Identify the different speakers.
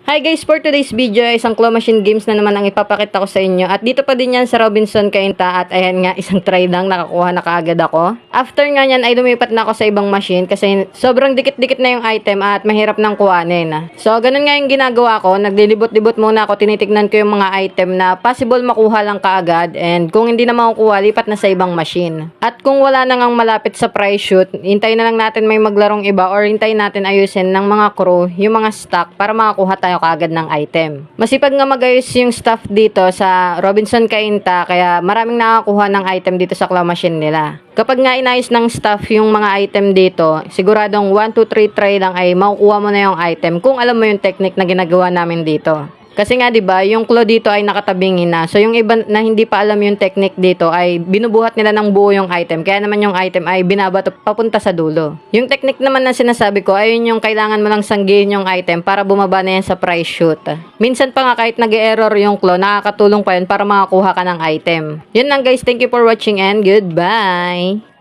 Speaker 1: Hi guys, for today's video, isang claw machine games na naman ang ipapakita ko sa inyo. At dito pa din yan sa Robinson Cainta. At ayan nga, isang try lang, nakakuha na kaagad ako. After nga yan ay lumipat na ako sa ibang machine kasi sobrang dikit-dikit na yung item at mahirap nang kuhanin. So ganun nga yung ginagawa ko, naglilibot-libot muna ako, tinitignan ko yung mga item na possible makuha lang kaagad. And kung hindi na makukuha, lipat na sa ibang machine. At kung wala na ngang malapit sa price shoot, hintayin na lang natin may maglarong iba or hintayin natin ayusin ng mga crew yung mga stock para makakuha tayo kaagad ng item. Masipag nga mag-ayos yung staff dito sa Robinson Cainta kaya maraming nakakuha ng item dito sa claw machine nila. Kapag nga inayos ng staff yung mga item dito, siguradong 1, 2, 3 try lang ay makukuha mo na yung item kung alam mo yung technique na ginagawa namin dito. Kasi nga 'di ba, yung claw dito ay nakatabingin na. So yung iba na hindi pa alam yung technique dito ay binubuhat nila ng buo yung item. Kaya naman yung item ay binabato papunta sa dulo. Yung technique naman na sinasabi ko ay yung kailangan mo lang sanggihin yung item para bumaba na yan sa price shoot. Minsan pa nga kahit nag-error yung claw, nakakatulong pa yun para makakuha ka ng item. Yun lang guys, thank you for watching and goodbye.